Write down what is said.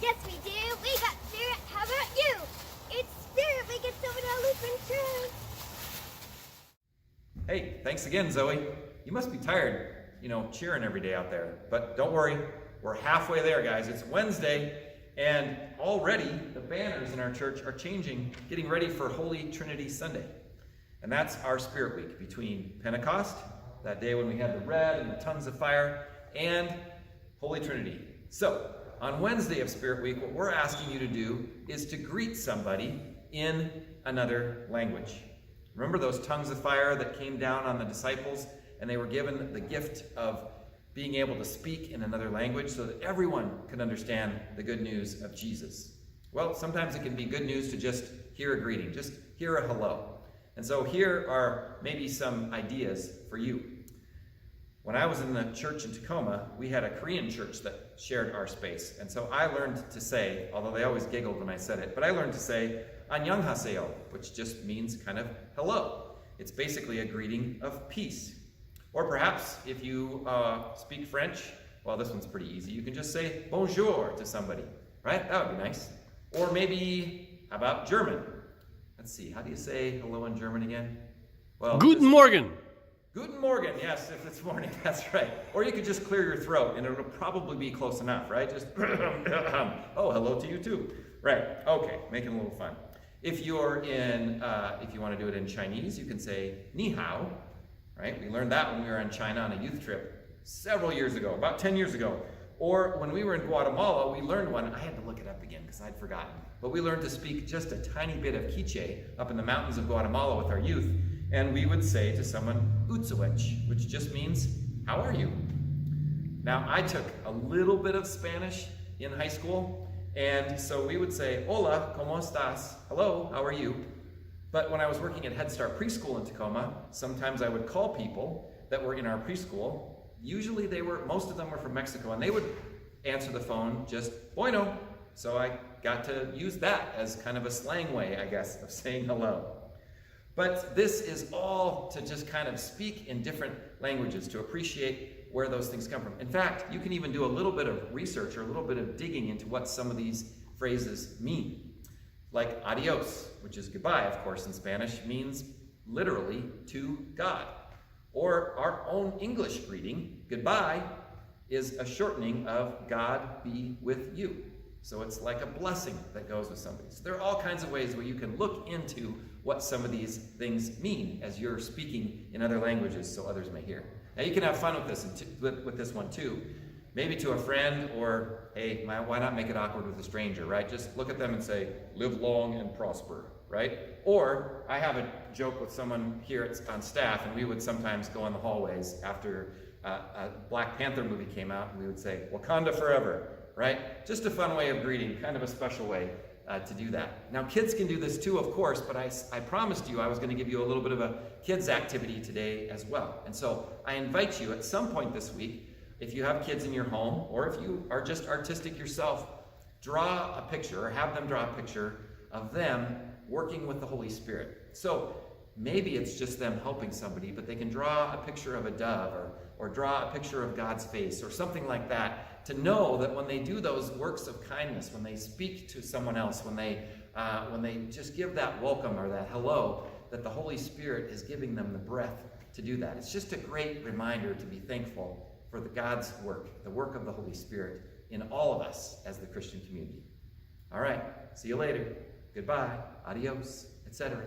Yes, we do. We got Spirit. How about you? It's Spirit Week at Silverdale Lutheran Church. Hey, thanks again, Zoe. You must be tired, cheering every day out there. But don't worry, we're halfway there, guys. It's Wednesday, and already the banners in our church are changing, getting ready for Holy Trinity Sunday. And that's our Spirit Week between Pentecost, that day when we had the red and the tongues of fire, and Holy Trinity. So, on Wednesday of Spirit Week, what we're asking you to do is to greet somebody in another language. Remember those tongues of fire that came down on the disciples, and they were given the gift of being able to speak in another language so that everyone could understand the good news of Jesus. Well, sometimes it can be good news to just hear a greeting, just hear a hello. And so here are maybe some ideas for you. When I was in the church in Tacoma, we had a Korean church that shared our space. And so I learned to say, although they always giggled when I said it, but I learned to say "안녕하세요," which just means kind of hello. It's basically a greeting of peace. Or perhaps if you speak French, well, this one's pretty easy. You can just say bonjour to somebody, right? That would be nice. Or maybe, how about German? Let's see, how do you say hello in German again? Well, Guten Morgen. Guten Morgen, yes, if it's morning, that's right. Or you could just clear your throat, and it'll probably be close enough, right? Just, oh, hello to you too. Right, okay, making a little fun. If you're in, if you want to do it in Chinese, you can say ni hao, right? We learned that when we were in China on a youth trip several years ago, about 10 years ago. Or when we were in Guatemala, we learned one. I had to look it up again because I'd forgotten. But we learned to speak just a tiny bit of Quiche up in the mountains of Guatemala with our youth. And we would say to someone, "Utsawech," which just means, "How are you?" Now, I took a little bit of Spanish in high school, and so we would say, "Hola, ¿cómo estás?" Hello, how are you? But when I was working at Head Start Preschool in Tacoma, sometimes I would call people that were in our preschool. Usually most of them were from Mexico, and they would answer the phone just, "Bueno." So I got to use that as kind of a slang way, I guess, of saying hello. But this is all to just kind of speak in different languages, to appreciate where those things come from. In fact, you can even do a little bit of research or a little bit of digging into what some of these phrases mean. Like adios, which is goodbye, of course, in Spanish, means literally to God. Or our own English greeting, goodbye, is a shortening of God be with you. So it's like a blessing that goes with somebody. So there are all kinds of ways where you can look into what some of these things mean as you're speaking in other languages so others may hear. Now you can have fun with this one too. Maybe to a friend, or hey, why not make it awkward with a stranger, right? Just look at them and say, "Live long and prosper," right? Or I have a joke with someone here on staff, and we would sometimes go in the hallways after a Black Panther movie came out, and we would say, "Wakanda forever," right? Just a fun way of greeting, kind of a special way to do that. Now, kids can do this too, of course, but I promised you I was going to give you a little bit of a kids activity today as well. And so I invite you at some point this week, if you have kids in your home, or if you are just artistic yourself, draw a picture, or have them draw a picture of them working with the Holy Spirit. So maybe it's just them helping somebody, but they can draw a picture of a dove, or draw a picture of God's face, or something like that, to know that when they do those works of kindness, when they speak to someone else, when they just give that welcome or that hello, that the Holy Spirit is giving them the breath to do that. It's just a great reminder to be thankful for God's work, the work of the Holy Spirit in all of us as the Christian community. All right, see you later. Goodbye, adios, etc.